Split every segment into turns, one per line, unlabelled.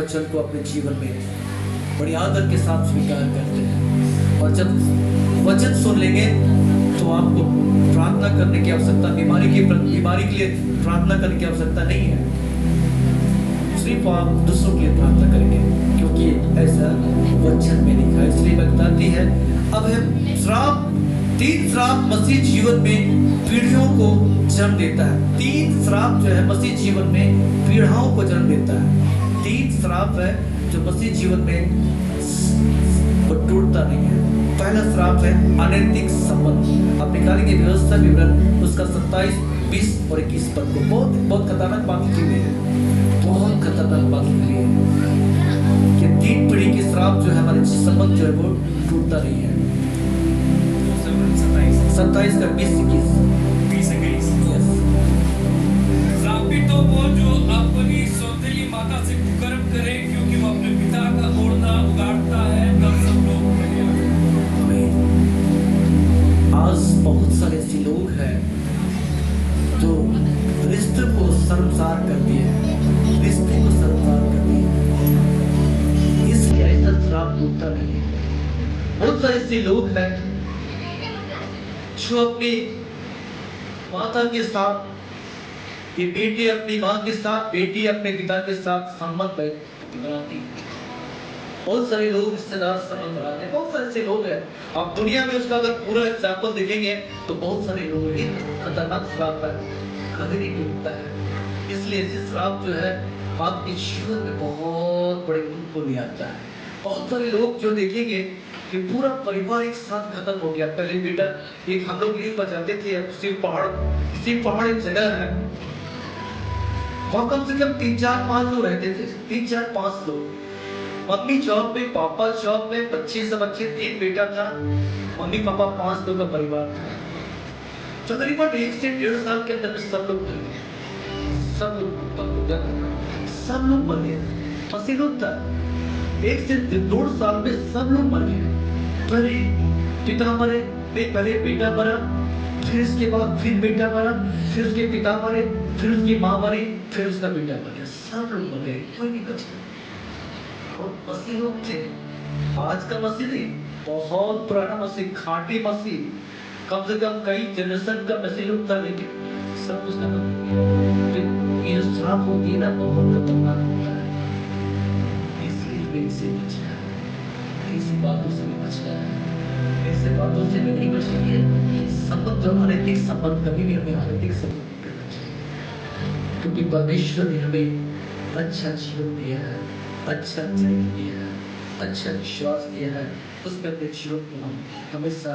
वचन को अपने जीवन में बड़ी आदर के साथ स्वीकार करते हैं। और जब वचन सुन लेंगे तो आपको प्रार्थना करने की आवश्यकता, बीमारी के लिए प्रार्थना करने की आवश्यकता नहीं है। सिर्फ आप दूसरों के लिए प्रार्थना करेंगे, क्योंकि ऐसा वचन में लिखा है। इसलिए बताती है अब है श्राप, 3 श्राप मसीह जीवन में पीढ़ियों को जन्म देता है। 3 श्राप जो है मसीह जीवन में पीढ़ाओं को जन्म देता है। 3 श्राप है जो मसीह जीवन में वो टूटता नहीं है। पहला श्राप है अनैतिक संबंध। आप निकालेंगे व्यवस्था विवरण उसका 27, 20 और 21 पद को। बहुत खतरनाक बात लिखी हुई है, बहुत खतरनाक बात लिखी हुई है कि 3 पीढ़ी के श्राप जो है हमारे संबंध जो है वो टूटता नहीं है। 27 का 20-21
श्रापित तो वो जो अपनी सौतेली माता से कुकर्म करे, क्योंकि वो अपने पिता का ओढ़ना उगाड़ता है। तब सब लोग
आज बहुत सारे ऐसे लोग हैं जो रिश्ते को शर्मसार कर दिए, रिश्ते को शर्मसार कर दिए, इसलिए ऐसा श्राप टूटता नहीं है। बहुत सारे ऐसे लोग हैं जो अपनी माता के साथ, ये बेटी अपनी माँ के साथ, बेटी अपने पिता के साथ संबंध बनाती है। बहुत सारे लोग रिश्तेदार संबंध बनाते हैं, बहुत सारे ऐसे लोग हैं। आप दुनिया में उसका अगर पूरा एग्जाम्पल देखेंगे तो बहुत सारे लोग हैं। खतरनाक श्राप है, कभी नहीं टूटता है। इसलिए ऐसे श्राप जो है आपके जीवन में बहुत बड़े दुख को ले आता है। बहुत सारे लोग जो देखेंगे कि पूरा परिवार एक साथ खत्म हो गया। पहले बेटा एक हम लोग यही बजाते थे, किसी पहाड़ एक जगह है, वहाँ कम से कम 3-4-5 लोग रहते थे। 3-4-5 लोग, मम्मी जॉब में, पापा जॉब में, बच्चे सब अच्छे, 3 बेटा था, मम्मी पापा 5 लोग का परिवार था। तकरीबन 1 से 1.5 साल के अंदर सब लोग मर गए, सब लोग मर गए। मसीह था 1 से 1.5 साल में सब लोग मर गए। पहले पिता मरे, पहले बेटा मरा, फिर इसके बाद फिर बेटा मरा, फिर उसके पिता मरे, फिर उसकी माँ मरी, फिर उसका बेटा मर गया। सब लोग मर गए, कोई नहीं बचा। और मसीह लोग थे, आज का मसीह नहीं, बहुत पुराना मसीह, खाटी मसीह, कम से कम कई जनरेशन का मसीह लोग था, लेकिन सब कुछ खत्म हो गया। ये जो श्राप होती है ना, बहुत खतरनाक होता है। इसलिए इसे बचना है, ऐसी बातों से भी बचना है, ऐसे बातों से भी नहीं बचेंगे। संबंध जो अनैतिक संबंध, कभी भी हमें अनैतिक संबंध नहीं करना चाहिए, क्योंकि परमेश्वर ने हमें अच्छा जीवन दिया है, अच्छा चरित्र दिया है, अच्छा विश्वास दिया है। उसमें अपने जीवन को हम हमेशा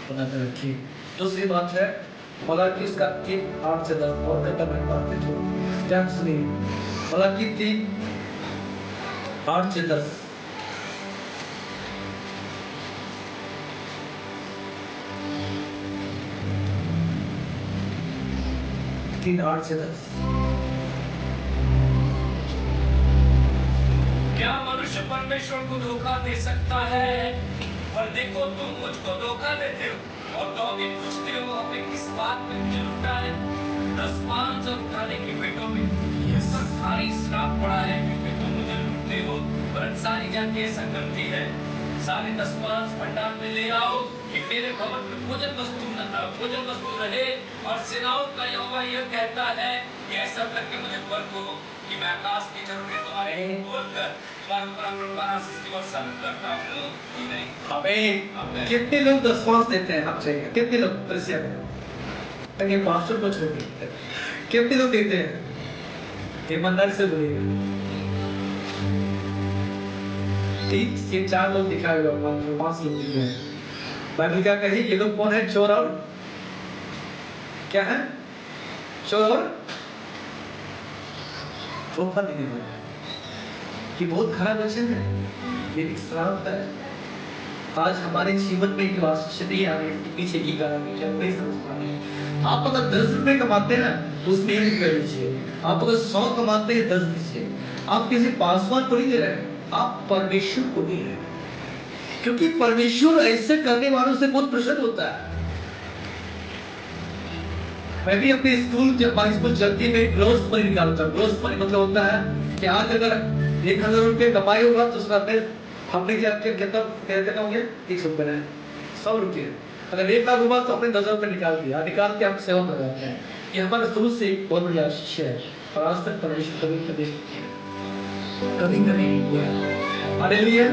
बनाकर रखें। दूसरी बात है मलाकी उसका 3:8 से 10 और खतरनाक बात है जो ध्यान सुनिए। मलाकी 3:8 से 10 3:8 से 10
क्या मनुष्य परमेश्वर को धोखा दे सकता है? पर देखो तुम मुझको धोखा देते हो और तो भी पूछते हो हमें किस बात में मुझे लुटा है। 10 पाँच और उठाने की बेटों में सब भारी श्राप पड़ा है, क्योंकि तुम मुझे लूटते हो। पर सारी जाति ऐसा करती है। सारे 10 पाँच भंडार में ले आओ कि मेरे भवन में भोजन वस्तु रहे। और सेनाओं का यहोवा यह कहता है कि ऐसा करके मुझे बरको कि मैं आकाश की चरों में तुम्हारे बोलकर तुम्हारे पराक्रम का सृष्टि वर्षा करता हूँ कि नहीं।
हमें कितने लोग 10 पाँच देते हैं आपसे? कितने लोग दृश्य में ताकि पास्टर को छोड़ देते हैं? कितने लोग देते हैं? ईमानदारी से बोलिएगा। 3 से 4 लोग दिखाए हुए, 5 लोग दिखे हैं। बाइबल क्या कही? ये लोग कौन है? चोर और क्या है? चोर और धोखा देने वाले। ये बहुत खराब वचन है, ये एक श्राप है। आज हमारे जीवन में जो आश्चर्य आ रहे हैं, पीछे की कारण नहीं समझ पा रहे हैं। आप अगर 10 रुपए कमाते हैं उसमें 1 रुपया दीजिए। आप अगर 100 कमाते हैं 10 दीजिए। आप किसी पासवान को नहीं दे रहे, आप परमेश्वर को दे रहे हैं, क्योंकि परमेश्वर ऐसे करने वालों से बहुत प्रसन्न होता है। मैं भी अपने स्कूल जब चलती में ग्रोस मनी निकालता हूँ। ग्रोस मनी मतलब होता है कि आज अगर ₹1,000 कमाई होगा तो उसका अपने हमने क्या कितना हो गया 100 रुपये है 100 रुपये। अगर 1 लाख हुआ तो हमने 10,000 निकाल दिया, निकाल के हम सेवा कर जाते हैं। ये हमारे शुरू से एक बहुत बड़ी आशीष है और आज तक परमेश्वर कभी नहीं हुआ। हालेलुया।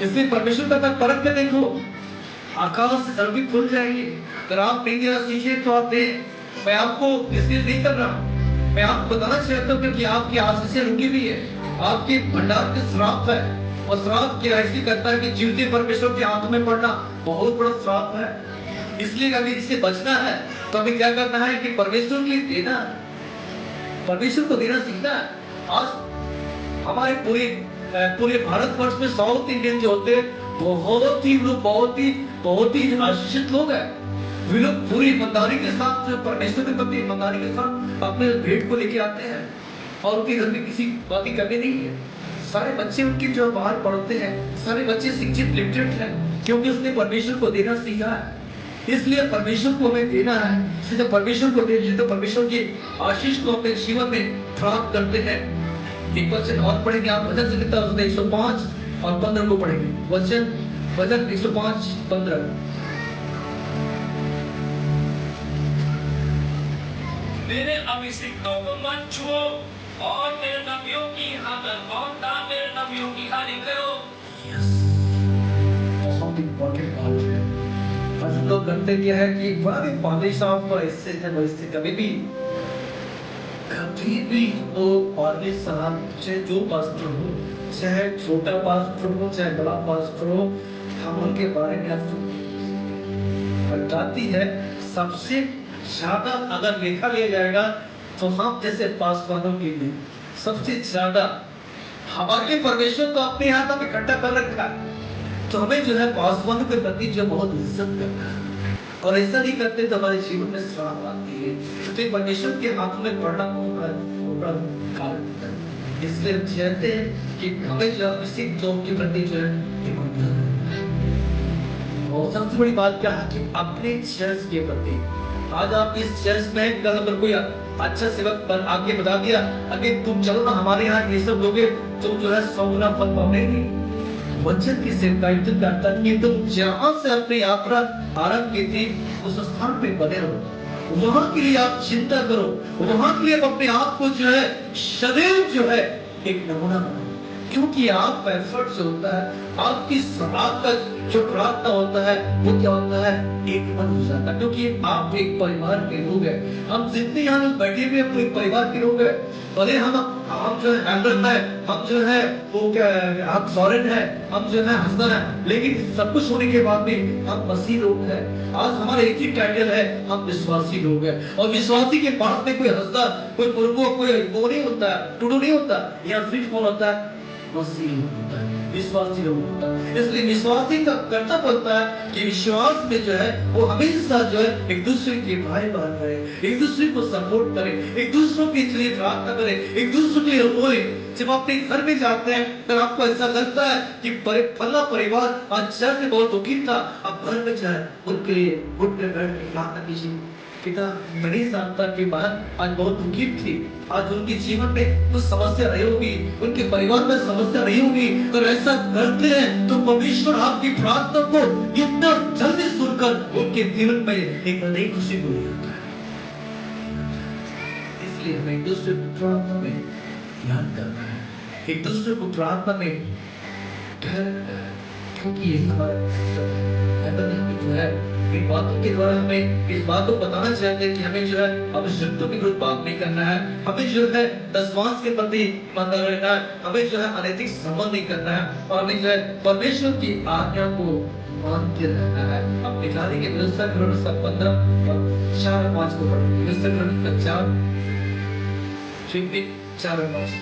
इसलिए परमेश्वर का परख के देखो, आकाश से धरती खुल जाएगी। अगर आप नहीं देना सीखिए तो आप दे। मैं आपको इसलिए नहीं कर रहा हूँ, मैं आपको बताना चाहता हूँ क्योंकि आपकी आशीषें रुकी हुई है, आपके भंडार के श्राप है। और श्राप की ऐसी करता है कि जीवते परमेश्वर के हाथ में पड़ना बहुत बड़ा श्राप है। इसलिए अभी इससे बचना है तो हमें क्या करना है कि परमेश्वर के लिए देना, परमेश्वर को देना सीखना है। आज हमारे पूरे भारतवर्ष में साउथ इंडियन जो होते हैं बहुत ही आशीषित लोग हैं। वे लोग पूरी ईमानदारी के साथ परमेश्वर के प्रति ईमानदारी के साथ अपने भेंट को लेके आते हैं और उनके घर में किसी बात की कमी नहीं है। सारे बच्चे उनके जो बाहर पढ़ते हैं, सारे बच्चे शिक्षित लिटरेट हैं क्योंकि उसने परमेश्वर को देना सीखा है। इसलिए परमेश्वर को हमें देना है। इसलिए परमेश्वर को देते तो परमेश्वर की आशीष को अपने जीवन में प्राप्त करते हैं। एक वचन और पढ़ेंगे, आप वचन से कितना 105 और 15 को पढ़ेंगे। वचन 105-15।
मेरे अभिषिक्तों को मत छुओ और मेरे नबियों की हालत और दाम मेरे नबियों की हानि करो।
बहुत इंपॉर्टेंट बात है। हम लोग करते क्या है कि बड़े पादरी साहब को इससे कभी भी वो पादरी साहब चाहे जो पास्टर हो, चाहे छोटा पास्टर हो चाहे बड़ा पास्टर हो, हम उनके बारे में बताती है। सबसे ज्यादा अगर लेखा लिया जाएगा तो हम जैसे पासवानों के लिए सबसे ज्यादा हमारे परमेश्वर को अपने हाथ में इकट्ठा कर रखा है। तो हमें जो है पासवानों के प्रति जो बहुत इज्जत करना है और ऐसा नहीं करते तो हमारे जीवन में श्राप आती है। तो परमेश्वर के हाथ में पड़ना बड़ा कारण है। इसलिए हम चाहते हैं कि हमें जो इसी जोक के प्रति जो है और सबसे बड़ी बात क्या है कि अपने चर्च के प्रति आज आप इस चर्च में कल अगर कोई अच्छा सेवक पर आगे बता दिया, अगर तुम चलो ना हमारे यहाँ ये सब लोगे तुम जो है 100 गुना फल पाओगे। वचन की सेवकाई करता कि तुम जहाँ से अपनी यात्रा आरंभ की थी उस स्थान पे बने रहो, वहां के लिए आप चिंता करो, वहां के लिए अपने आप को जो है सदैव जो है एक नमूना बनाओ। क्योंकि आपका एफर्ट जो होता है, आपका जो प्रार्थना होता है वो क्या होता है, एक मन हो जाता है। क्योंकि आप एक परिवार के लोग हैं। हम जितने यहाँ लोग बैठे हुए हैं एक परिवार के लोग हैं। भले हम जो है हैंडल है, हम जो है वो क्या है, हम सॉरेन है, हम जो है हसन है, लेकिन सब कुछ होने के बाद भी हम मसीह लोग हैं। आज हमारा एक ही टाइटल है, हम विश्वासी लोग हैं। और विश्वासी के पास में कोई हंसदा, कोई पुरबो, कोई वो नहीं होता, टुडू नहीं होता। यहाँ सिर्फ कौन होता है, मसीह होता है, विश्वासी लोग होता है। इसलिए विश्वासी का कर्तव्य होता है कि विश्वास में जो है वो हमेशा जो है एक दूसरे के भाई बहन रहे, एक दूसरे को सपोर्ट करे, एक दूसरों के लिए प्रार्थना करे, एक दूसरे के लिए रोए। जब अपने घर में जाते हैं तो आपको ऐसा लगता है कि फला परिवार आज चर्च में बहुत दुखी था, अब घर में जाए उनके लिए घुट पे बैठ के प्रार्थना कीजिए। पिता नहीं जानता कि बहन आज बहुत दुखी थी, आज उनके जीवन में कुछ समस्या रही होगी, उनके परिवार में समस्या रही होगी। अगर ऐसा करते हैं तो परमेश्वर आपकी प्रार्थना को इतना जल्दी सुनकर उनके जीवन में एक नई खुशी को लेता है। इसलिए हमें एक दूसरे को प्रार्थना में याद करना है, एक दूसरे को प्रार्थना में क्योंकि जो है इन बातों के द्वारा हमें इस बात को बताना चाहते हैं कि हमें जो है अभिषिक्तों के विरुद्ध बात नहीं करना है, हमें जो है दशमांश के प्रति ईमानदार रहना है, हमें जो है अनैतिक संबंध नहीं करना है और हमें जो है परमेश्वर की आज्ञा को मानते रहना है। अब निकाली के व्यवस्था ग्रंथ 15 और 4-5 को पढ़ें। व्यवस्था ग्रंथ 4-5 को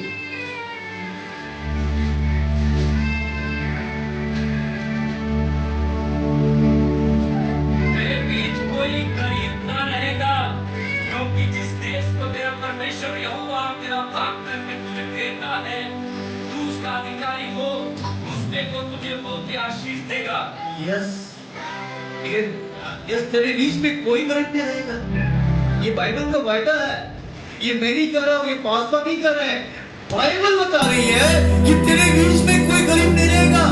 परमेश्वर यहोवा तेरा भाग करके तुझे देता है, तू उसका अधिकारी हो, उसने को तुझे बहुत आशीष देगा।
यस तेरे बीच में कोई गलत नहीं रहेगा। ये बाइबल का वायदा है, ये मैं नहीं कर रहा हूँ, ये पास्टर नहीं कर रहे हैं। बाइबल बता रही है कि तेरे बीच में कोई गरीब नहीं रहेगा,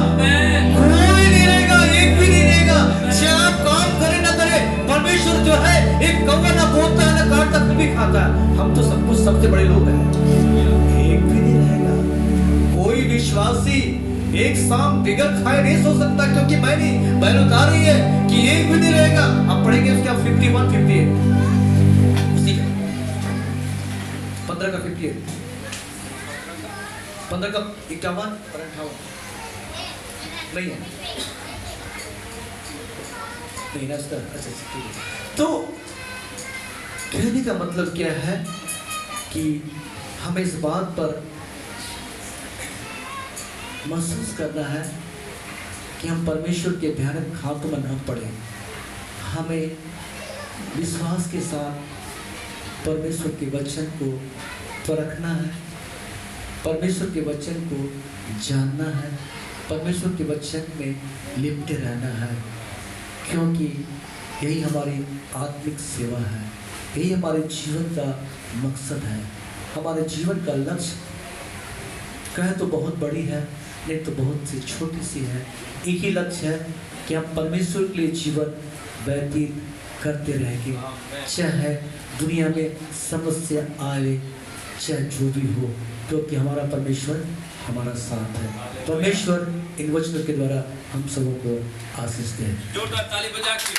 कोई नहीं रहेगा, एक भी नहीं रहेगा। चाहे आप काम करे ना करे, परमेश्वर जो है एक कौवा ना बोलता है ना काटता फिर भी खाता है। हम तो सब कुछ सबसे बड़े लोग हैं, एक भी नहीं रहेगा। कोई विश्वासी एक शाम बिगर खाए नहीं सो सकता, क्योंकि बहन बता रही है कि एक भी नहीं रहेगा। अब पढ़ेंगे उसका 51 58 उसी का 15 का 58 15 का 51 और 58 नहीं है, नहीं रास्ता। अच्छा ठीक है। तो कहने का मतलब क्या है कि हमें इस बात पर महसूस करना है कि हम परमेश्वर के भयानक हाथों में न पड़े। हमें विश्वास के साथ परमेश्वर के वचन को परखना है, परमेश्वर के वचन को जानना है, परमेश्वर के वचन में लिपटे रहना है, क्योंकि यही हमारी आत्मिक सेवा है, यही हमारे जीवन का मकसद है। हमारे जीवन का लक्ष्य कहे तो बहुत बड़ी है, नहीं तो बहुत सी छोटी सी है। एक ही लक्ष्य है कि हम परमेश्वर के लिए जीवन व्यतीत करते रहेंगे, चाहे दुनिया में समस्या आए, चाहे जो भी हो, क्योंकि हमारा परमेश्वर हमारा साथ है। परमेश्वर इन वचनों के द्वारा हम सबों को आशीष दे।
जोरदार ताली बजा के